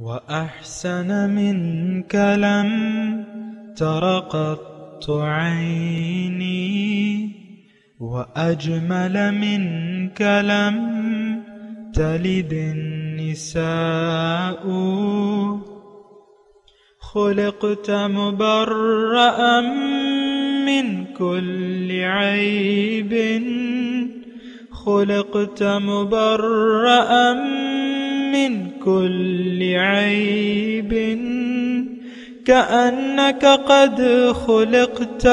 وأحسن منك لم تر قط عيني وأجمل منك لم تلد النساء خلقت مبرأ من كل عيب خلقت مبرأ من كل عيب كأنك قد خلقت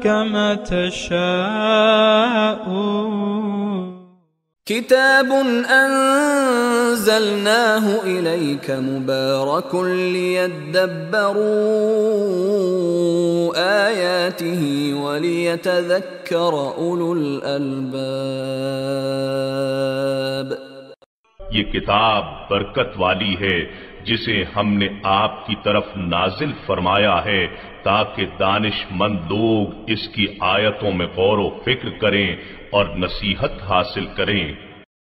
كما تشاء كتاب أنزلناه إليك مبارك ليدبروا آياته وليتذكر أولو الألباب. یہ کتاب برکت والی ہے جسے ہم نے آپ کی طرف نازل فرمایا ہے تاکہ دانش مند لوگ اس کی آیتوں میں غور و فکر کریں اور نصیحت حاصل کریں.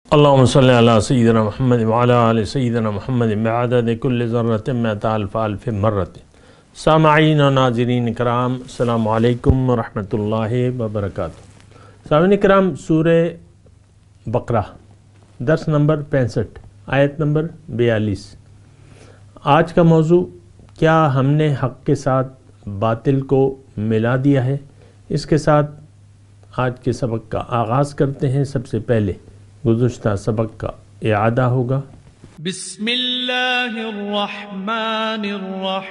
اللہم صلی علی سیدنا محمد وعلی آل سیدنا محمد بعدد کل ذرۃ مئۃ الف الف مرۃ. سامعین و ناظرین کرام، السلام علیکم ورحمۃ اللہ وبرکاتہ. سامعین کرام، سورہ بقرہ درس نمبر 65 آیت نمبر 42. آج کا موضوع، کیا ہم نے حق کے ساتھ باطل کو ملا دیا ہے؟ اس کے ساتھ آج کے سبق کا آغاز کرتے ہیں. سب سے پہلے گزشتہ سبق کا اعادہ ہوگا. بسم اللہ الرحمن الرحیم.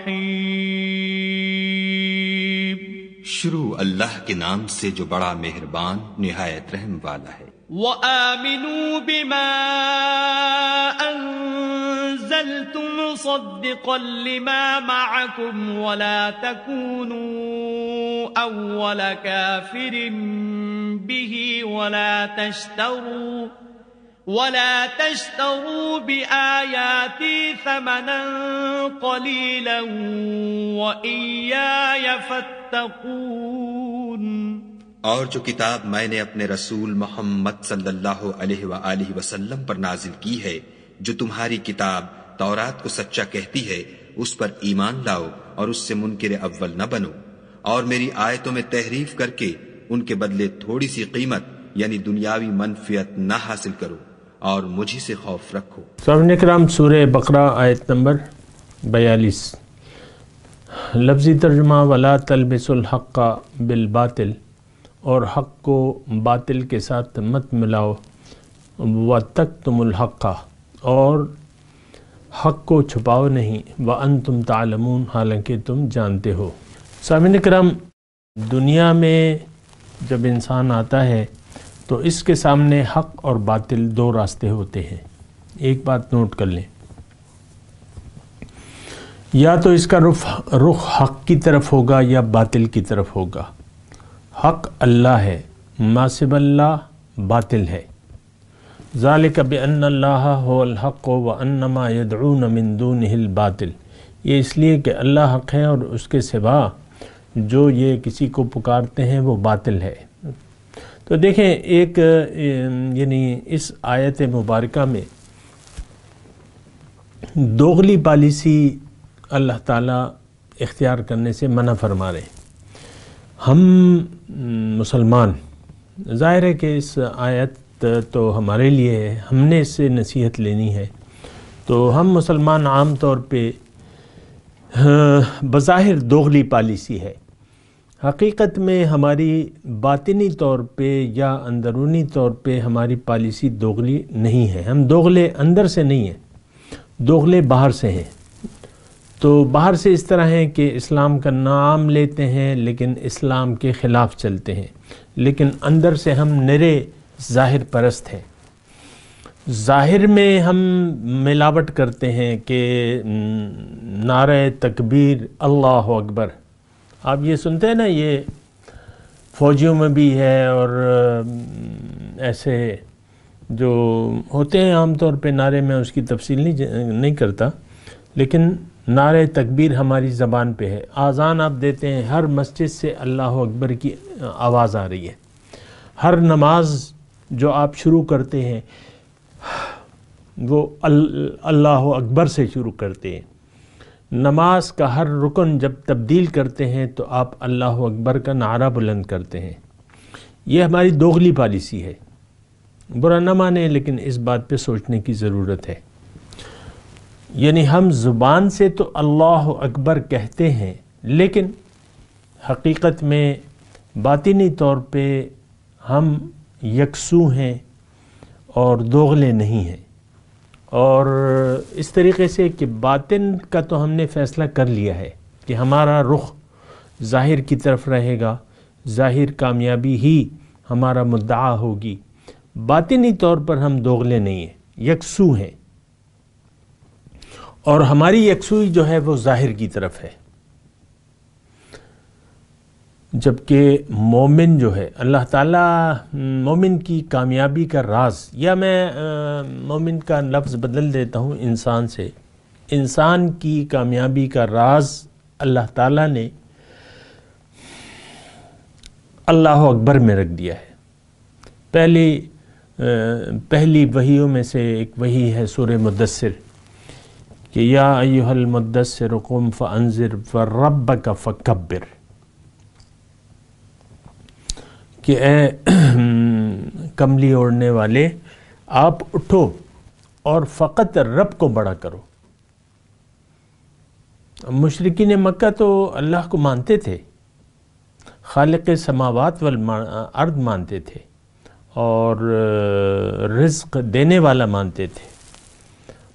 شروع اللہ کے نام سے جو بڑا مہربان نہایت رحم والا ہے. وآمنوا بما أنزلت مصدقا لما معكم ولا تكونوا أول كافر به ولا تشتروا بآياتي ثمنا قليلا وإياي فاتقون. اور جو کتاب میں نے اپنے رسول محمد صلی اللہ علیہ وآلہ وسلم پر نازل کی ہے، جو تمہاری کتاب تورات کو سچا کہتی ہے، اس پر ایمان لاؤ اور اس سے منکر اول نہ بنو، اور میری آیتوں میں تحریف کر کے ان کے بدلے تھوڑی سی قیمت یعنی دنیاوی منفعت نہ حاصل کرو، اور مجھے سے خوف رکھو. سامعین کرام، سورہ بقرہ آیت نمبر 42. لفظی ترجمہ: ولا تلبسوا الحق بالباطل، اور حق کو باطل کے ساتھ مت ملاؤ. وَتَكْتُمُوا الْحَقَّ، اور حق کو چھپاؤ نہیں. وَأَنْتُمْ تَعْلَمُونَ، حالانکہ تم جانتے ہو. سامعین کرام، دنیا میں جب انسان آتا ہے تو اس کے سامنے حق اور باطل دو راستے ہوتے ہیں. ایک بات نوٹ کر لیں، یا تو اس کا رخ حق کی طرف ہوگا یا باطل کی طرف ہوگا. حق اللہ ہے، ما سوى اللہ باطل ہے. ذالک بأن اللہ هو الحق وأن ما يدعون من دونه الباطل. یہ اس لیے کہ اللہ حق ہے اور اس کے سوا جو یہ کسی کو پکارتے ہیں وہ باطل ہے. تو دیکھیں، ایک یعنی اس آیت مبارکہ میں دوغلی پالیسی اللہ تعالیٰ اختیار کرنے سے منع فرما رہے ہیں. ہم مسلمان، ظاہر ہے کہ اس آیت تو ہمارے لیے ہے، ہم نے اس سے نصیحت لینی ہے. تو ہم مسلمان عام طور پہ بظاہر دوغلی پالیسی ہے، حقیقت میں ہماری باطنی طور پہ یا اندرونی طور پہ ہماری پالیسی دوغلی نہیں ہے. ہم دوغلے اندر سے نہیں ہیں، دوغلے باہر سے ہیں. تو باہر سے اس طرح ہیں کہ اسلام کا نام لیتے ہیں لیکن اسلام کے خلاف چلتے ہیں، لیکن اندر سے ہم نرے ظاہر پرست ہیں. ظاہر میں ہم ملاوٹ کرتے ہیں کہ نعرہ تکبیر اللہ اکبر، آپ یہ سنتے ہیں نا، یہ فوجیوں میں بھی ہے اور ایسے جو ہوتے ہیں عام طور پہ نعرے میں اس کی تفصیل نہیں کرتا، لیکن نعرہ تکبیر ہماری زبان پہ ہے. اذان آپ دیتے ہیں، ہر مسجد سے اللہ اکبر کی آواز آ رہی ہے. ہر نماز جو آپ شروع کرتے ہیں وہ اللہ اکبر سے شروع کرتے ہیں۔ نماز کا ہر رکن جب تبدیل کرتے ہیں تو آپ اللہ اکبر کا نعرہ بلند کرتے ہیں۔ یہ ہماری دوغلی پالیسی ہے، برا نہ مانیں لیکن اس بات پہ سوچنے کی ضرورت ہے۔ یعنی ہم زبان سے تو اللہ اکبر کہتے ہیں لیکن حقیقت میں باطنی طور پہ ہم یکسو ہیں اور دوغلے نہیں ہیں۔ اور اس طریقے سے کہ باطن کا تو ہم نے فیصلہ کر لیا ہے کہ ہمارا رخ ظاہر کی طرف رہے گا، ظاہر کامیابی ہی ہمارا مدعا ہوگی۔ باطنی طور پر ہم دوغلے نہیں ہیں، یکسو ہیں، اور ہماری یکسوئی جو ہے وہ ظاہر کی طرف ہے۔ جبکہ مومن جو ہے، اللہ تعالیٰ مومن کی کامیابی کا راز، یا میں مومن کا لفظ بدل دیتا ہوں انسان سے، انسان کی کامیابی کا راز اللہ تعالیٰ نے اللہ اکبر میں رکھ دیا ہے۔ پہلی وحیوں میں سے ایک وحی ہے سورہ مدثر کہ یا ایھا المدثر قم فانذر وربک فکبر، کہ اے کملی اوڑھنے والے آپ اٹھو اور فقط رب کو بڑا کرو۔ مشرکین مکہ تو اللہ کو مانتے تھے، خالق سماوات والارض مانتے تھے، اور رزق دینے والا مانتے تھے،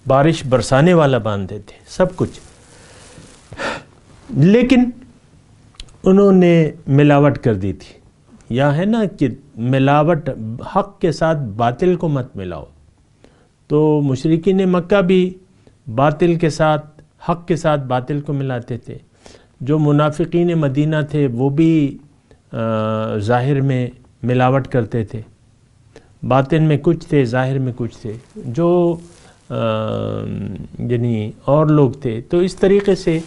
بارش برسانے والا مانتے تھے، سب کچھ، لیکن انہوں نے ملاوٹ کر دی تھی۔ یا ہے نا کہ ملاوٹ، حق کے ساتھ باطل کو مت ملاؤ۔ تو مشرکین مکہ بھی باطل کے ساتھ، حق کے ساتھ باطل کو ملاتے تھے۔ جو منافقین مدینہ تھے وہ بھی ظاہر میں ملاوٹ کرتے تھے، باطن میں کچھ تھے، ظاہر میں کچھ تھے، جو یعنی اور لوگ تھے۔ تو اس طریقے سے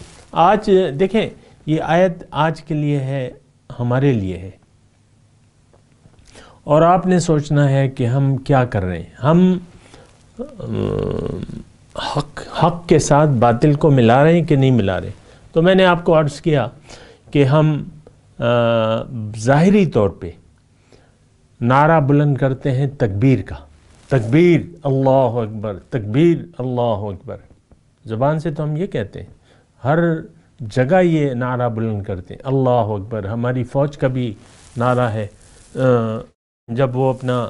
آج دیکھیں، یہ آیت آج کے لیے ہے، ہمارے لیے ہے، اور آپ نے سوچنا ہے کہ ہم کیا کر رہے ہیں۔ ہم حق کے ساتھ باطل کو ملا رہے ہیں کہ نہیں ملا رہے؟ تو میں نے آپ کو عرض کیا کہ ہم ظاہری طور پہ نعرہ بلند کرتے ہیں تکبیر کا، تکبیر اللہ اکبر، تکبیر اللہ اکبر، زبان سے تو ہم یہ کہتے ہیں، ہر جگہ یہ نعرہ بلند کرتے ہیں اللہ اکبر۔ ہماری فوج کا بھی نعرہ ہے، جب وہ اپنا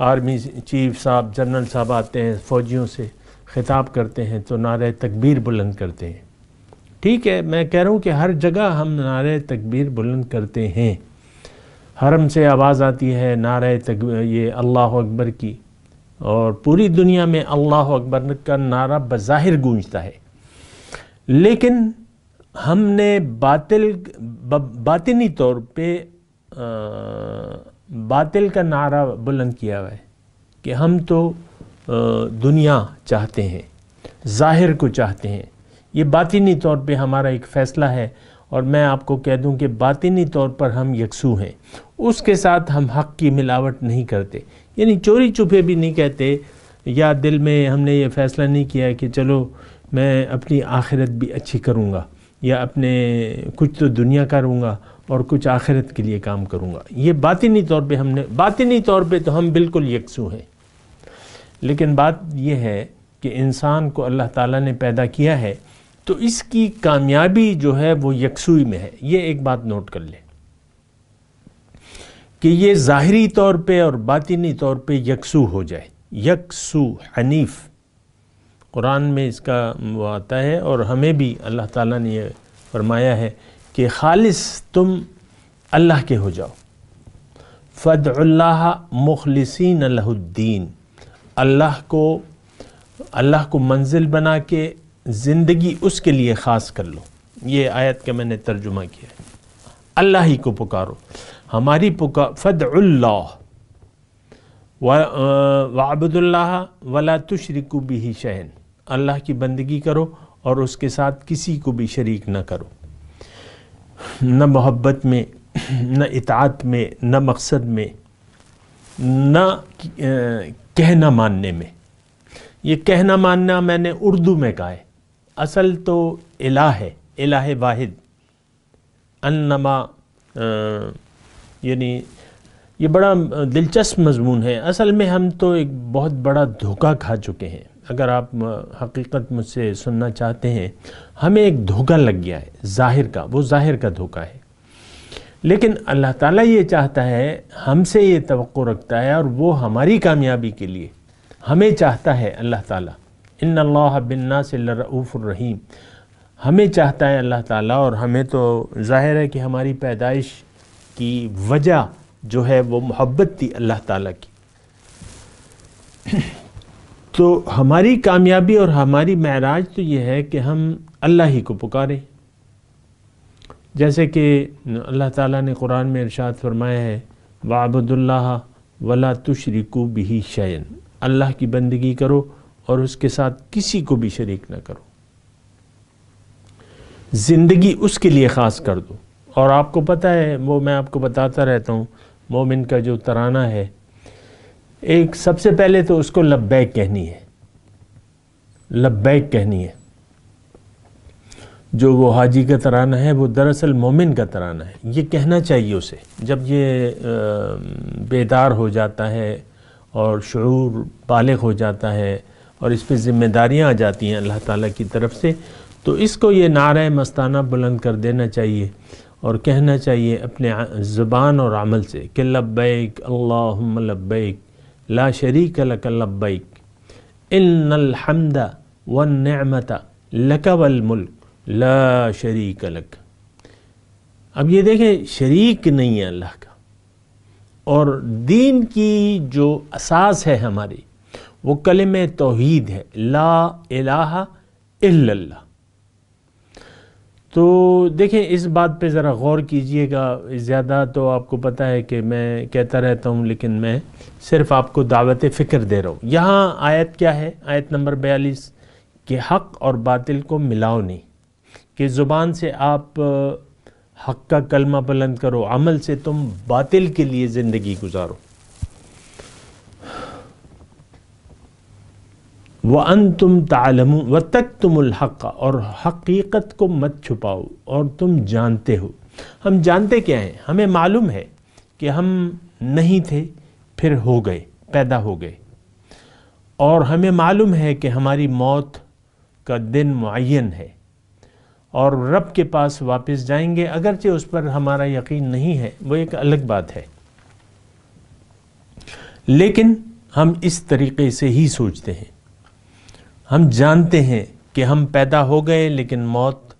آرمی چیف صاحب، جنرل صاحب آتے ہیں، فوجیوں سے خطاب کرتے ہیں تو نعرہ تکبیر بلند کرتے ہیں۔ ٹھیک ہے، میں کہہ رہا ہوں کہ ہر جگہ ہم نعرہ تکبیر بلند کرتے ہیں۔ حرم سے آواز آتی ہے نعرہ تکبیر، یہ اللہ اکبر کی، اور پوری دنیا میں اللہ اکبر کا نعرہ بظاہر گونجتا ہے، لیکن ہم نے باطنی طور پہ باطل کا نعرہ بلند کیا ہوا ہے کہ ہم تو دنیا چاہتے ہیں، ظاہر کو چاہتے ہیں۔ یہ باطنی طور پہ ہمارا ایک فیصلہ ہے، اور میں آپ کو کہہ دوں کہ باطنی طور پر ہم یکسو ہیں، اس کے ساتھ ہم حق کی ملاوٹ نہیں کرتے، یعنی چوری چھپے بھی نہیں کہتے، یا دل میں ہم نے یہ فیصلہ نہیں کیا کہ چلو میں اپنی آخرت بھی اچھی کروں گا، یا اپنے کچھ تو دنیا کروں گا اور کچھ آخرت کے لیے کام کروں گا۔ یہ باطنی طور پہ ہم نے، باطنی طور پہ تو ہم بالکل یکسو ہیں، لیکن بات یہ ہے کہ انسان کو اللہ تعالیٰ نے پیدا کیا ہے تو اس کی کامیابی جو ہے وہ یکسوئی میں ہے۔ یہ ایک بات نوٹ کر لیں کہ یہ ظاہری طور پہ اور باطنی طور پہ یکسو ہو جائے، یکسو، حنیف، قرآن میں اس کا وہ آتا ہے، اور ہمیں بھی اللہ تعالیٰ نے یہ فرمایا ہے کہ خالص تم اللہ کے ہو جاؤ، فَادْعُوا اللَّهَ مُخْلِصِينَ لَهُ الدِّينَ، اللہ کو منزل بنا کے زندگی اس کے لیے خاص کر لو۔ یہ آیت کا میں نے ترجمہ کیا ہے، اللہ ہی کو پکارو، ہماری فَادْعُوا اللَّهَ وَاعْبُدُوا اللَّهَ وَلَا تُشْرِكُوا بِهِ شَيْئًا، اللہ کی بندگی کرو اور اس کے ساتھ کسی کو بھی شریک نہ کرو، نہ محبت میں، نہ اطاعت میں، نہ مقصد میں، نہ کہنا ماننے میں، یہ کہنا ماننا میں نے اردو میں کہا ہے، اصل تو الہ ہے، الہ واحد، انما یعنی یہ بڑا دلچسپ مضمون ہے۔ اصل میں ہم تو ایک بہت بڑا دھوکہ کھا چکے ہیں۔ اگر آپ حقیقت مجھ سے سننا چاہتے ہیں، ہمیں ایک دھوکہ لگ گیا ہے ظاہر کا، وہ ظاہر کا دھوکہ ہے، لیکن اللہ تعالیٰ یہ چاہتا ہے، ہم سے یہ توقع رکھتا ہے، اور وہ ہماری کامیابی کے لیے ہمیں چاہتا ہے اللہ تعالیٰ، ان اللہ بالناس لرؤوف الرحیم، ہمیں چاہتا ہے اللہ تعالیٰ، اور ہمیں تو ظاہر ہے کہ ہماری پیدائش کی وجہ جو ہے وہ محبت تھی اللہ تعالیٰ کی۔ تو ہماری کامیابی اور ہماری معراج تو یہ ہے کہ ہم اللہ ہی کو پکاریں، جیسے کہ اللہ تعالیٰ نے قرآن میں ارشاد فرمایا ہے وَاعْبُدُوا اللَّهَ وَلَا تُشْرِكُوا بِهِ شَيْئًا، اللہ کی بندگی کرو اور اس کے ساتھ کسی کو بھی شریک نہ کرو، زندگی اس کے لیے خاص کر دو۔ اور آپ کو پتہ ہے، وہ میں آپ کو بتاتا رہتا ہوں، مومن کا جو ترانہ ہے، ایک سب سے پہلے تو اس کو لبیک کہنی ہے، لبیک کہنی ہے۔ جو وہ حاجی کا ترانہ ہے وہ دراصل مومن کا ترانہ ہے، یہ کہنا چاہیے اسے۔ جب یہ بیدار ہو جاتا ہے اور شعور بالغ ہو جاتا ہے اور اس پہ ذمہ داریاں آ جاتی ہیں اللہ تعالیٰ کی طرف سے، تو اس کو یہ نعرہ مستانہ بلند کر دینا چاہیے اور کہنا چاہیے اپنے زبان اور عمل سے کہ لبیک اللہم لبیک لا شریک لک لبیک ان الحمد والنعمت لک والملک لا شریک لک۔ اب یہ دیکھیں، شریک نہیں ہے اللہ کا، اور دین کی جو اساس ہے ہماری وہ کلمہ توحید ہے، لا الہ الا اللہ۔ تو دیکھیں اس بات پہ ذرا غور کیجئے گا، زیادہ تو آپ کو پتہ ہے کہ میں کہتا رہتا ہوں، لیکن میں صرف آپ کو دعوت فکر دے رہا ہوں۔ یہاں آیت کیا ہے؟ آیت نمبر 42 کہ حق اور باطل کو ملاؤ نہیں، کہ زبان سے آپ حق کا کلمہ بلند کرو، عمل سے تم باطل کے لیے زندگی گزارو۔ وَأَنْتُمْ تَعْلَمُونَ وَتَكْتُمُ الْحَقَّ، اور حقیقت کو مت چھپاؤ اور تم جانتے ہو۔ ہم جانتے کیا ہیں؟ ہمیں معلوم ہے کہ ہم نہیں تھے، پھر ہو گئے، پیدا ہو گئے، اور ہمیں معلوم ہے کہ ہماری موت کا دن معین ہے اور رب کے پاس واپس جائیں گے، اگرچہ اس پر ہمارا یقین نہیں ہے، وہ ایک الگ بات ہے، لیکن ہم اس طریقے سے ہی سوچتے ہیں۔ ہم جانتے ہیں کہ ہم پیدا ہو گئے، لیکن موت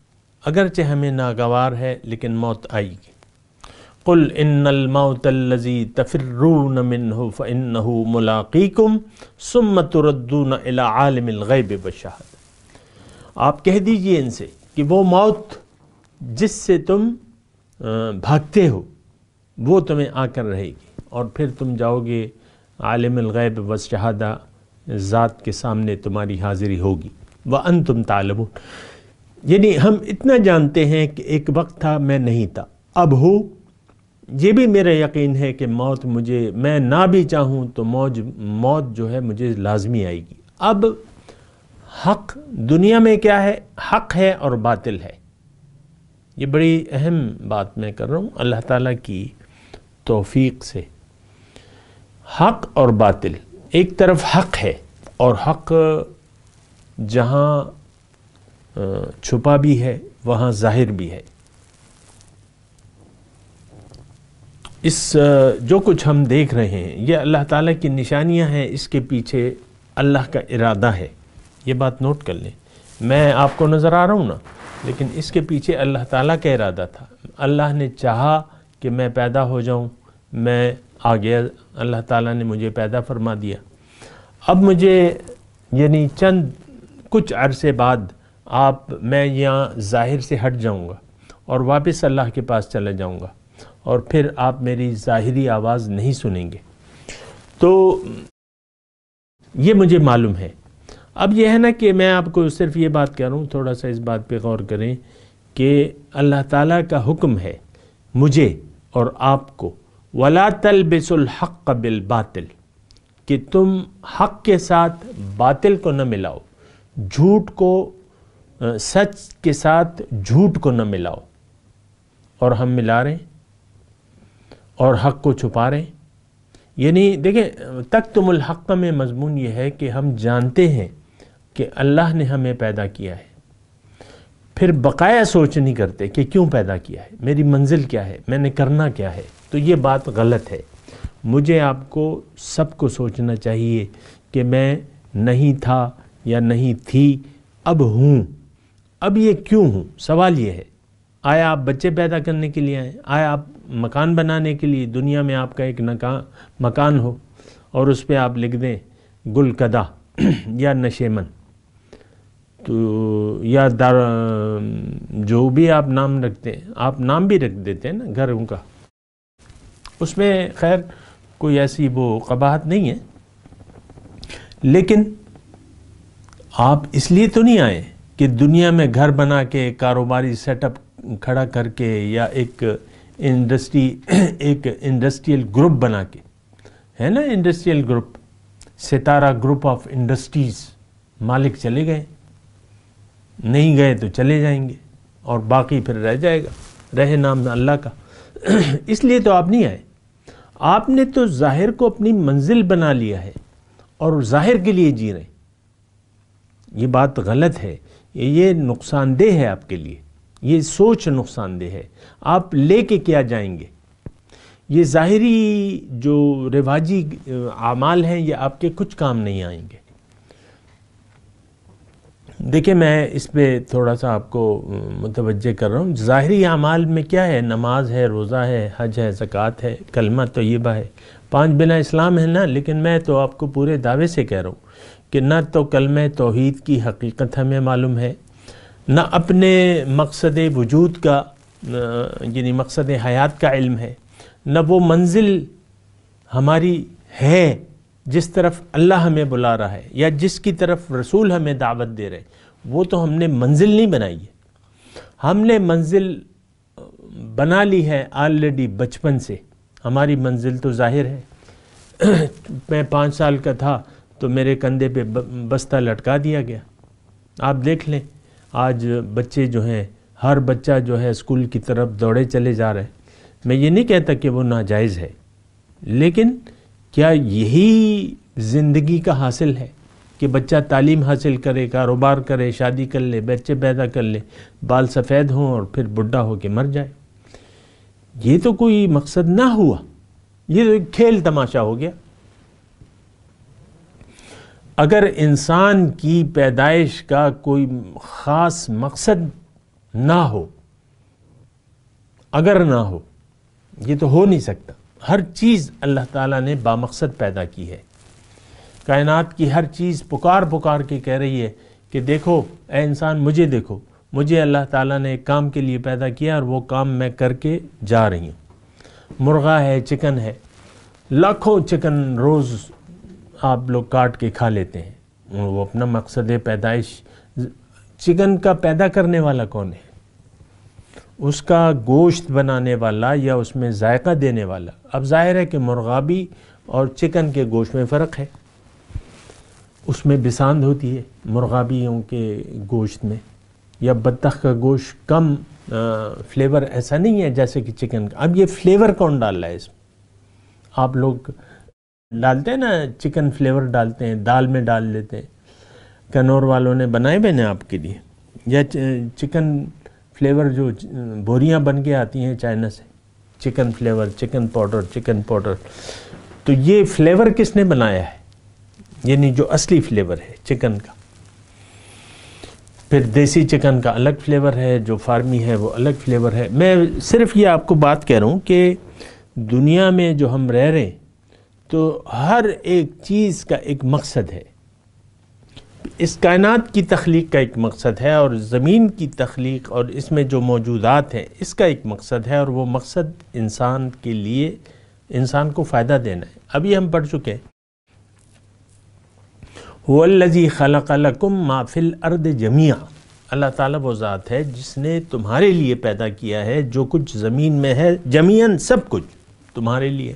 اگرچہ ہمیں ناگوار ہے، لیکن موت آئے گی۔ قُلْ إِنَّ الْمَوْتَ الَّذِي تَفِرُّونَ مِنْهُ فَإِنَّهُ مُلَاقِيكُمْ ثُمَّ تُرَدُّونَ إِلَىٰ عَالِمِ الْغَيْبِ وَالشَّهَادَةِ، آپ کہہ دیجئے ان سے کہ وہ موت جس سے تم بھاگتے ہو وہ تمہیں آ کر رہے گی، اور پھر تم جاؤ گے عالم الغیب والشہادہ، ذات کے سامنے تمہاری حاضری ہوگی۔ وَأَنْتُمْ تَعْلَمُونَ، یعنی ہم اتنا جانتے ہیں کہ ایک وقت تھا میں نہیں تھا، اب ہو، یہ بھی میرا یقین ہے کہ موت مجھے، میں نہ بھی چاہوں تو موت جو ہے مجھے لازمی آئے گی۔ اب حق دنیا میں کیا ہے؟ حق ہے اور باطل ہے۔ یہ بڑی اہم بات میں کر رہا ہوں اللہ تعالیٰ کی توفیق سے۔ حق اور باطل، ایک طرف حق ہے، اور حق جہاں چھپا بھی ہے وہاں ظاہر بھی ہے۔ اس جو کچھ ہم دیکھ رہے ہیں یہ اللہ تعالیٰ کی نشانیاں ہیں، اس کے پیچھے اللہ کا ارادہ ہے، یہ بات نوٹ کر لیں۔ میں آپ کو نظر آ رہا ہوں نا، لیکن اس کے پیچھے اللہ تعالیٰ کا ارادہ تھا۔ اللہ نے چاہا کہ میں پیدا ہو جاؤں، میں آ گیا، اللہ تعالیٰ نے مجھے پیدا فرما دیا۔ اب مجھے یعنی چند کچھ عرصے بعد میں یہاں ظاہر سے ہٹ جاؤں گا اور واپس اللہ کے پاس چلا جاؤں گا، اور پھر آپ میری ظاہری آواز نہیں سنیں گے۔ تو یہ مجھے معلوم ہے۔ اب یہ ہے نا کہ میں آپ کو صرف یہ بات کہہ رہا ہوں، تھوڑا سا اس بات پہ غور کریں کہ اللہ تعالیٰ کا حکم ہے مجھے اور آپ کو وَلَا تَلْبِسُوا الْحَقَّ بِالْبَاطِلِ، کہ تم حق کے ساتھ باطل کو نہ ملاؤ، جھوٹ کو سچ کے ساتھ جھوٹ کو نہ ملاؤ، اور ہم ملا رہے ہیں اور حق کو چھپا رہے ہیں۔ یعنی دیکھیں تکتم الحق میں مضمون یہ ہے کہ ہم جانتے ہیں کہ اللہ نے ہمیں پیدا کیا ہے، پھر بقایا سوچ نہیں کرتے کہ کیوں پیدا کیا ہے، میری منزل کیا ہے، میں نے کرنا کیا ہے، تو یہ بات غلط ہے۔ مجھے آپ کو سب کو سوچنا چاہیے کہ میں نہیں تھا یا نہیں تھی، اب ہوں، اب یہ کیوں ہوں؟ سوال یہ ہے، آیا آپ بچے پیدا کرنے کے لیے آئے؟ آیا آپ مکان بنانے کے لیے؟ دنیا میں آپ کا ایک مکان ہو اور اس پہ آپ لکھ دیں گل کدہ یا نشیمن، تو یا جو بھی آپ نام رکھتے ہیں، آپ نام بھی رکھ دیتے ہیں نا گھروں کا، اس میں خیر کوئی ایسی وہ قباحت نہیں ہے، لیکن آپ اس لیے تو نہیں آئے کہ دنیا میں گھر بنا کے کاروباری سیٹ اپ کھڑا کر کے یا ایک انڈسٹریل گروپ بنا کے، ہے نا انڈسٹریل گروپ، ستارہ گروپ آف انڈسٹریز، مالک چلے گئے، نہیں گئے تو چلے جائیں گے اور باقی پھر رہ جائے گا، رہے نام اللہ کا۔ اس لیے تو آپ نہیں آئے، آپ نے تو ظاہر کو اپنی منزل بنا لیا ہے اور ظاہر کے لیے جی رہے ہیں۔ یہ بات غلط ہے، یہ نقصان دہ ہے آپ کے لیے، یہ سوچ نقصان دہ ہے۔ آپ لے کے کیا جائیں گے؟ یہ ظاہری جو رواجی اعمال ہیں یہ آپ کے کچھ کام نہیں آئیں گے۔ دیکھیں میں اس پہ تھوڑا سا آپ کو متوجہ کر رہا ہوں، ظاہری اعمال میں کیا ہے؟ نماز ہے، روزہ ہے، حج ہے، زکوٰۃ ہے، کلمہ طیبہ ہے، 5 بنا اسلام ہے نا۔ لیکن میں تو آپ کو پورے دعوے سے کہہ رہا ہوں کہ نہ تو کلمہ توحید کی حقیقت ہمیں معلوم ہے، نہ اپنے مقصد وجود کا یعنی مقصد حیات کا علم ہے، نہ وہ منزل ہماری ہے جس طرف اللہ ہمیں بلا رہا ہے یا جس کی طرف رسول ہمیں دعوت دے رہے ہیں۔ وہ تو ہم نے منزل نہیں بنائی ہے، ہم نے منزل بنا لی ہے آلریڈی بچپن سے۔ ہماری منزل تو ظاہر ہے، میں 5 سال کا تھا تو میرے کندھے پہ بستہ لٹکا دیا گیا۔ آپ دیکھ لیں آج بچے جو ہیں، ہر بچہ جو ہے اسکول کی طرف دوڑے چلے جا رہے ہیں۔ میں یہ نہیں کہتا کہ وہ ناجائز ہے، لیکن کیا یہی زندگی کا حاصل ہے کہ بچہ تعلیم حاصل کرے، کاروبار کرے، شادی کر لے، بچے پیدا کر لے، بال سفید ہوں اور پھر بڈھا ہو کے مر جائے؟ یہ تو کوئی مقصد نہ ہوا، یہ تو ایک کھیل تماشا ہو گیا۔ اگر انسان کی پیدائش کا کوئی خاص مقصد نہ ہو، اگر نہ ہو، یہ تو ہو نہیں سکتا۔ ہر چیز اللہ تعالیٰ نے بامقصد پیدا کی ہے۔ کائنات کی ہر چیز پکار پکار کے کہہ رہی ہے کہ دیکھو اے انسان، مجھے دیکھو، مجھے اللہ تعالیٰ نے ایک کام کے لیے پیدا کیا اور وہ کام میں کر کے جا رہی ہوں۔ مرغا ہے، چکن ہے، لاکھوں چکن روز آپ لوگ کاٹ کے کھا لیتے ہیں، وہ اپنا مقصد پیدائش۔ چکن کا پیدا کرنے والا کون ہے؟ اس کا گوشت بنانے والا یا اس میں ذائقہ دینے والا۔ اب ظاہر ہے کہ مرغابی اور چکن کے گوشت میں فرق ہے، اس میں بساند ہوتی ہے مرغابیوں کے گوشت میں، یا بطخ کا گوشت کم فلیور ایسا نہیں ہے جیسے کہ چکن کا۔ اب یہ فلیور کون ڈال رہا ہے اس میں؟ آپ لوگ ڈالتے ہیں نا، چکن فلیور ڈالتے ہیں، دال میں ڈال لیتے ہیں، کنور والوں نے بنائے ہوئے نا آپ کے لیے، یا چکن فلیور جو بوریاں بن کے آتی ہیں چائنا سے، چکن فلیور، چکن پاؤڈر۔ تو یہ فلیور کس نے بنایا ہے؟ یعنی جو اصلی فلیور ہے چکن کا۔ پھر دیسی چکن کا الگ فلیور ہے، جو فارمی ہے وہ الگ فلیور ہے۔ میں صرف یہ آپ کو بات کہہ رہا ہوں کہ دنیا میں جو ہم رہ رہے ہیں تو ہر ایک چیز کا ایک مقصد ہے۔ اس کائنات کی تخلیق کا ایک مقصد ہے، اور زمین کی تخلیق اور اس میں جو موجودات ہیں اس کا ایک مقصد ہے، اور وہ مقصد انسان کے لیے انسان کو فائدہ دینا ہے۔ ابھی ہم پڑھ چکے ہیں هُوَ الَّذِي خَلَقَ لَكُم مَا فِي الْأَرْضِ جَمِيعًا۔ اللہ تعالیٰ وہ ذات ہے جس نے تمہارے لیے پیدا کیا ہے جو کچھ زمین میں ہے، جمیعاً سب کچھ تمہارے لیے۔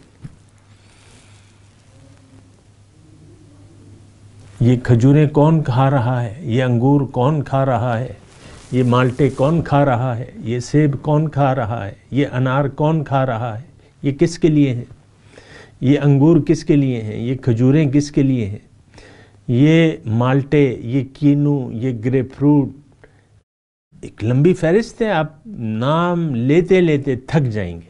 یہ کھجوریں کون کھا رہا ہے، یہ انگور کون کھا رہا ہے، یہ مالٹے کون کھا رہا ہے، یہ سیب کون کھا رہا ہے، یہ انار کون کھا رہا ہے، یہ کس کے لیے ہیں، یہ انگور کس کے لیے ہیں، یہ کھجوریں کس کے لیے ہیں، یہ مالٹے، یہ کینو، یہ گریپ فروٹ. ایک لمبی فہرست ہے، آپ نام لیتے لیتے تھک جائیں گے،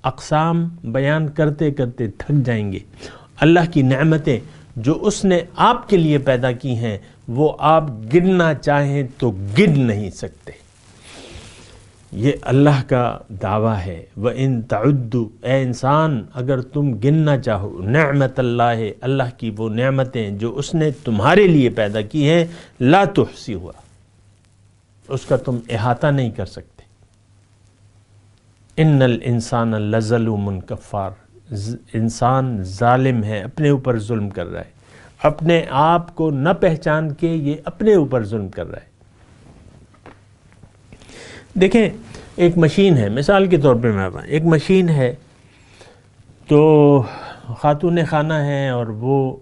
اقسام بیان کرتے کرتے تھک جائیں گے. اللہ کی نعمتیں جو اس نے آپ کے لیے پیدا کی ہیں وہ آپ گننا چاہیں تو گن نہیں سکتے. یہ اللہ کا دعویٰ ہے. وَإِن تَعُدُّوا، اے انسان اگر تم گننا چاہو نعمت اللہ، اللہ کی وہ نعمتیں جو اس نے تمہارے لیے پیدا کی ہیں، لا تحصیھا، اس کا تم احاطہ نہیں کر سکتے. ان الانسان لظلوم کفار، انسان ظالم ہے، اپنے اوپر ظلم کر رہا ہے، اپنے آپ کو نہ پہچان کے یہ اپنے اوپر ظلم کر رہا ہے. دیکھیں ایک مشین ہے، مثال کے طور پہ میں ایک مشین ہے، تو خاتون خانہ ہے اور وہ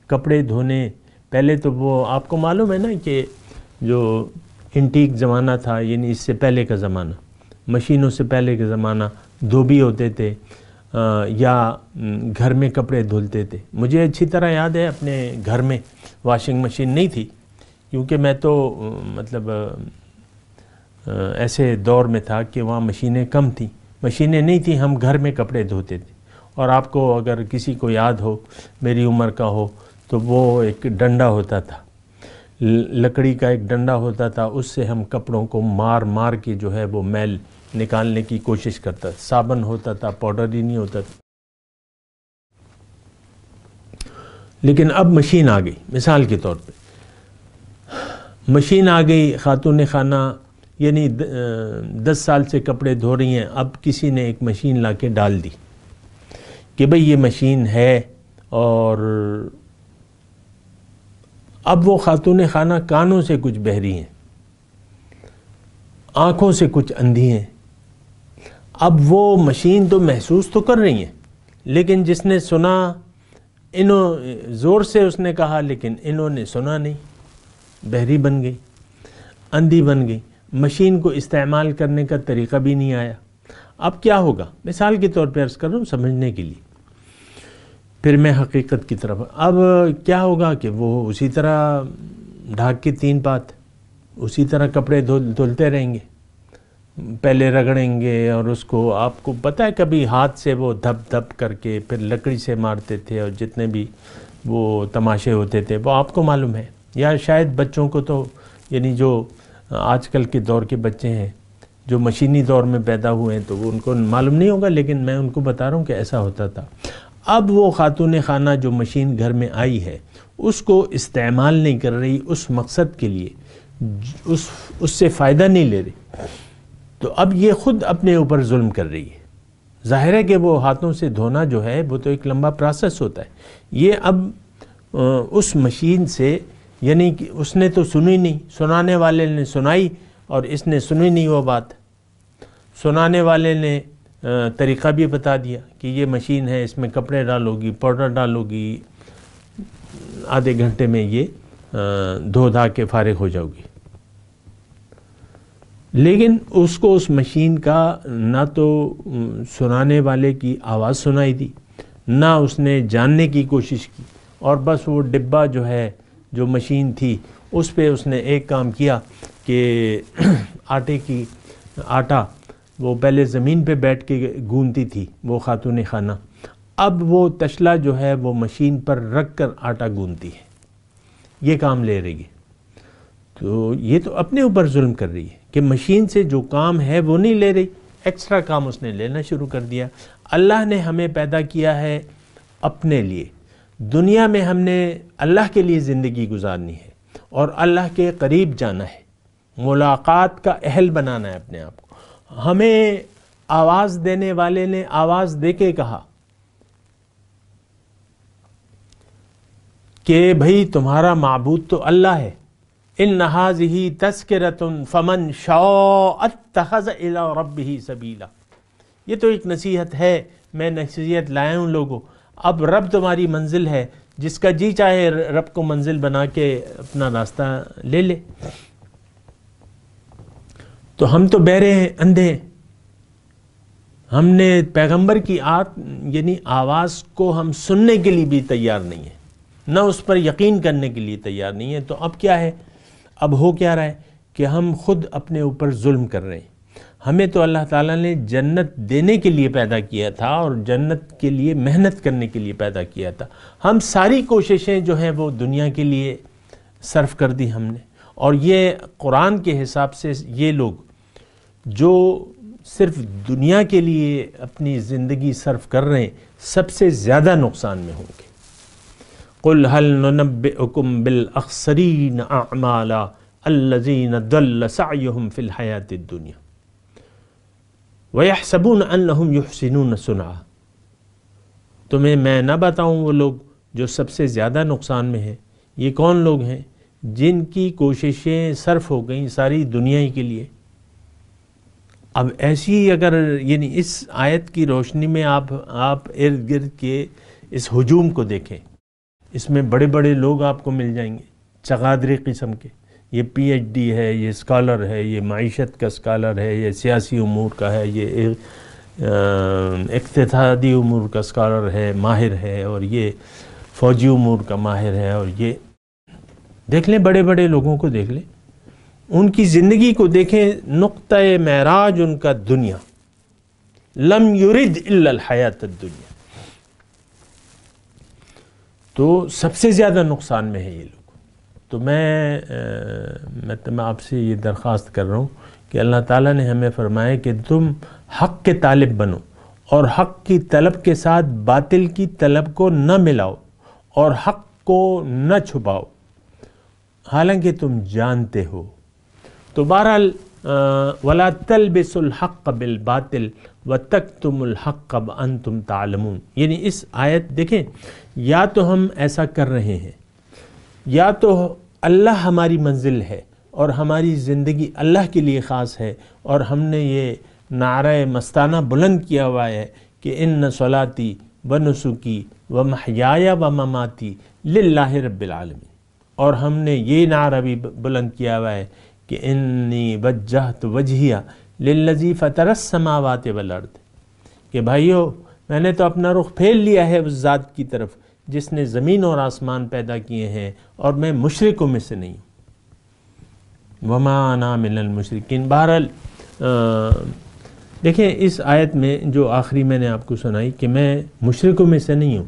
کپڑے دھونے، پہلے تو وہ آپ کو معلوم ہے نا کہ جو انٹیک زمانہ تھا، یعنی اس سے پہلے کا زمانہ، مشینوں سے پہلے کا زمانہ، دھوبی ہوتے تھے یا گھر میں کپڑے دھلتے تھے. مجھے اچھی طرح یاد ہے اپنے گھر میں واشنگ مشین نہیں تھی، کیونکہ میں تو مطلب ایسے دور میں تھا کہ وہاں مشینیں کم تھیں، مشینیں نہیں تھیں، ہم گھر میں کپڑے دھوتے تھے. اور آپ کو اگر کسی کو یاد ہو میری عمر کا ہو تو وہ ایک ڈنڈا ہوتا تھا، لکڑی کا ایک ڈنڈا ہوتا تھا، اس سے ہم کپڑوں کو مار مار کے جو ہے وہ میل نکالنے کی کوشش کرتا تھا. صابن ہوتا تھا، پاؤڈر ہی نہیں ہوتا تھا. لیکن اب مشین آ گئی، مثال کے طور پہ مشین آ گئی، خاتون خانہ یعنی 10 سال سے کپڑے دھو رہی ہیں، اب کسی نے ایک مشین لا کے ڈال دی کہ بھئی یہ مشین ہے، اور اب وہ خاتون خانہ کانوں سے کچھ بہری ہیں، آنکھوں سے کچھ اندھی ہیں. اب وہ مشین تو محسوس تو کر رہی ہیں، لیکن جس نے سنا زور سے اس نے کہا، لیکن انہوں نے سنا نہیں، بہری بن گئی، اندھی بن گئی، مشین کو استعمال کرنے کا طریقہ بھی نہیں آیا. اب کیا ہوگا؟ مثال کے طور پہ عرض کر رہا ہوں سمجھنے کے لیے، پھر میں حقیقت کی طرف. اب کیا ہوگا کہ وہ اسی طرح ڈھاک کے 3 پات اسی طرح کپڑے دھلتے رہیں گے، پہلے رگڑیں گے، اور اس کو آپ کو پتہ ہے کبھی ہاتھ سے وہ دھپ دھپ کر کے پھر لکڑی سے مارتے تھے، اور جتنے بھی وہ تماشے ہوتے تھے وہ آپ کو معلوم ہے. یا شاید بچوں کو تو یعنی جو آج کل کے دور کے بچے ہیں جو مشینی دور میں پیدا ہوئے ہیں تو وہ ان کو معلوم نہیں ہوگا، لیکن میں ان کو بتا رہا ہوں کہ ایسا ہوتا تھا. اب وہ خاتون خانہ جو مشین گھر میں آئی ہے اس کو استعمال نہیں کر رہی اس مقصد کے لیے، اس سے فائدہ نہیں لے رہی، تو اب یہ خود اپنے اوپر ظلم کر رہی ہے. ظاہر ہے کہ وہ ہاتھوں سے دھونا جو ہے وہ تو ایک لمبا پروسیس ہوتا ہے. یہ اب اس مشین سے یعنی کہ اس نے تو سنی نہیں، سنانے والے نے سنائی اور اس نے سنی نہیں وہ بات. سنانے والے نے طریقہ بھی بتا دیا کہ یہ مشین ہے، اس میں کپڑے ڈالو گی، پاؤڈر ڈالو گی، آدھے گھنٹے میں یہ دھو دھا کے فارغ ہو جاؤ گی. لیکن اس کو اس مشین کا نہ تو سنانے والے کی آواز سنائی دی، نہ اس نے جاننے کی کوشش کی، اور بس وہ ڈبہ جو ہے جو مشین تھی اس پہ اس نے ایک کام کیا کہ آٹا وہ پہلے زمین پہ بیٹھ کے گوندتی تھی وہ خاتون خانہ، اب وہ تشلا جو ہے وہ مشین پر رکھ کر آٹا گوندتی ہے، یہ کام لے رہی ہے. تو یہ تو اپنے اوپر ظلم کر رہی ہے کہ مشین سے جو کام ہے وہ نہیں لے رہی، ایکسٹرا کام اس نے لینا شروع کر دیا. اللہ نے ہمیں پیدا کیا ہے اپنے لیے، دنیا میں ہم نے اللہ کے لیے زندگی گزارنی ہے اور اللہ کے قریب جانا ہے، ملاقات کا اہل بنانا ہے اپنے آپ کو. ہمیں آواز دینے والے نے آواز دے کے کہا کہ بھئی تمہارا معبود تو اللہ ہے، ان ھذہ تذکرۃ فمن شاء اتخذ الی ربہ سبیلا. یہ تو ایک نصیحت ہے، میں نصیحت لایا ہوں لوگوں. اب رب تمہاری منزل ہے، جس کا جی چاہے رب کو منزل بنا کے اپنا راستہ لے لے. تو ہم تو بہرے ہیں، اندھے ہیں. ہم نے پیغمبر کی یعنی آواز کو ہم سننے کے لیے بھی تیار نہیں ہیں، نہ اس پر یقین کرنے کے لیے تیار نہیں ہیں. تو اب کیا ہے، اب ہو کیا رہا ہے کہ ہم خود اپنے اوپر ظلم کر رہے ہیں. ہمیں تو اللہ تعالیٰ نے جنت دینے کے لیے پیدا کیا تھا اور جنت کے لیے محنت کرنے کے لیے پیدا کیا تھا. ہم ساری کوششیں جو ہیں وہ دنیا کے لیے صرف کر دی ہم نے. اور یہ قرآن کے حساب سے یہ لوگ جو صرف دنیا کے لیے اپنی زندگی صرف کر رہے ہیں سب سے زیادہ نقصان میں ہوں گے. قُلْ هَلْ نُنَبِّئُكُمْ بِالْأَخْسَرِينَ أَعْمَالًا الَّذِينَ ضَلَّ سَعْيُهُمْ فِي الْحَيَاةِ الدُّنْيَا وَيَحْسَبُونَ أَنَّهُمْ يُحْسِنُونَ صُنْعًا. تمہیں میں نہ بتاؤں وہ لوگ جو سب سے زیادہ نقصان میں ہیں؟ یہ کون لوگ ہیں جن کی کوششیں صرف ہو گئیں ساری دنیا ہی کے لیے. اب ایسی اگر یعنی اس آیت کی روشنی میں آپ ارد گرد کے اس ہجوم کو دیکھیں، اس میں بڑے بڑے لوگ آپ کو مل جائیں گے چغادری قسم کے. یہ پی ایچ ڈی ہے، یہ اسکالر ہے، یہ معیشت کا اسکالر ہے، یہ سیاسی امور کا ہے، یہ اقتصادی امور کا اسکالر ہے، ماہر ہے، اور یہ فوجی امور کا ماہر ہے. اور یہ دیکھ لیں، بڑے بڑے لوگوں کو دیکھ لیں، ان کی زندگی کو دیکھیں. نقطہ معراج ان کا دنیا، لم یرد الا الحیات الدنیا. تو سب سے زیادہ نقصان میں ہے یہ لوگ. تو میں آپ سے یہ درخواست کر رہا ہوں کہ اللہ تعالیٰ نے ہمیں فرمایا کہ تم حق کے طالب بنو اور حق کی طلب کے ساتھ باطل کی طلب کو نہ ملاؤ اور حق کو نہ چھپاؤ حالانکہ تم جانتے ہو. تو بہرحال وَلَا تَلْبِسُوا الْحَقَّ بِالْبَاطِلِ وَتَكْتُمُوا الْحَقَّ وَأَنْتُمْ تَعْلَمُونَ. یعنی اس آیت دیکھیں، یا تو ہم ایسا کر رہے ہیں، یا تو اللہ ہماری منزل ہے اور ہماری زندگی اللہ کے لیے خاص ہے، اور ہم نے یہ نعرہ مستانہ بلند کیا ہوا ہے کہ ان صلاتی و نسکی و محیایا و مماتی للہ رب العالمین. اور ہم نے یہ نعرہ بھی بلند کیا ہوا ہے کہ انی وجہت وجہیہ للذی فطر السماوات والارض، کہ بھائیو میں نے تو اپنا رخ پھیر لیا ہے اس ذات کی طرف جس نے زمین اور آسمان پیدا کیے ہیں، اور میں مشرکوں میں سے نہیں ہوں. وما انا من المشرکین. بہرحال دیکھیں اس آیت میں جو آخری میں نے آپ کو سنائی کہ میں مشرکوں میں سے نہیں ہوں،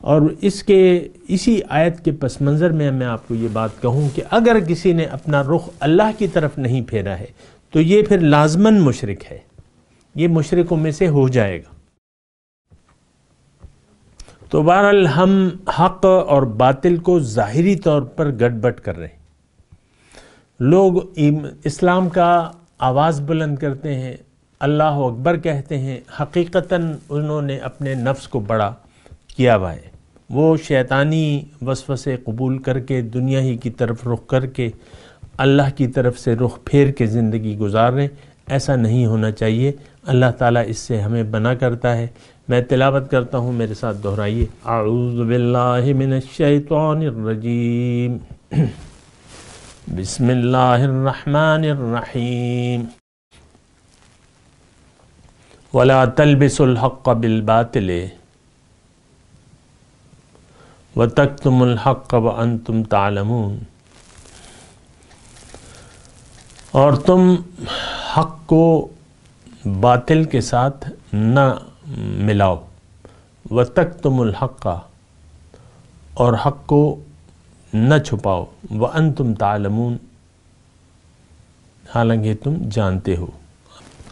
اور اسی آیت کے پس منظر میں آپ کو یہ بات کہوں کہ اگر کسی نے اپنا رخ اللہ کی طرف نہیں پھیرا ہے تو یہ پھر لازماً مشرک ہے، یہ مشرکوں میں سے ہو جائے گا. تو بہرحال ہم حق اور باطل کو ظاہری طور پر گڑبڑ کر رہے ہیں. لوگ اسلام کا آواز بلند کرتے ہیں، اللہ اکبر کہتے ہیں، حقیقتاً انہوں نے اپنے نفس کو بڑا کیا ہوا ہے. وہ شیطانی وسوسے قبول کر کے دنیا ہی کی طرف رخ کر کے اللہ کی طرف سے رخ پھیر کے زندگی گزار رہے ہیں. ایسا نہیں ہونا چاہیے. اللہ تعالیٰ اس سے ہمیں بنا کرتا ہے. میں تلاوت کرتا ہوں، میرے ساتھ دہرائیے. اعوذ باللہ من الشیطان الرجیم. بسم اللہ الرحمن الرحیم. ولا تلبسوا الحق بالباطل وتكتموا الحق وانتم تعلمون. اور تم حق کو باطل کے ساتھ نہ ملاؤ. وَتَكْتُمُ الْحَقَّ، اور حق کو نہ چھپاؤ. وَأَنْتُمْ تَعْلَمُونَ، حالانکہ تم جانتے ہو.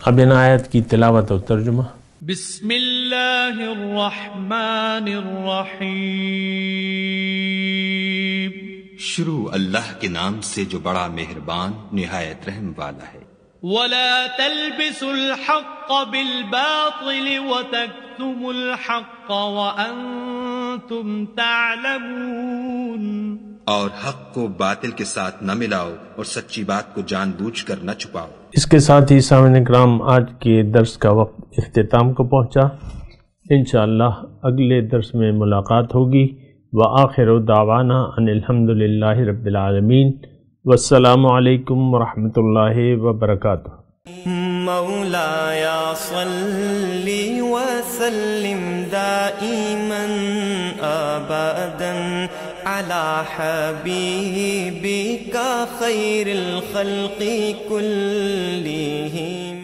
اب ان آیت کی تلاوت اور ترجمہ. بسم اللہ الرحمن الرحیم. شروع اللہ کے نام سے جو بڑا مہربان نہایت رحم والا ہے. ولا تلبسوا الحق بالباطل وتكتموا الحق وانتم تعلمون. اور حق کو باطل کے ساتھ نہ ملاؤ اور سچی بات کو جان بوجھ کر نہ چھپاؤ. اس کے ساتھ ہی سامعین کرام آج کے درس کا وقت اختتام کو پہنچا. انشاءاللہ اگلے درس میں ملاقات ہوگی. وآخر دعوانا ان الحمد للہ رب العالمین، والسلام علیکم ورحمۃ اللہ وبرکاتہ۔ مولاي صل وسلم دائما أبدا على حبيبك خير الخلق كلهم۔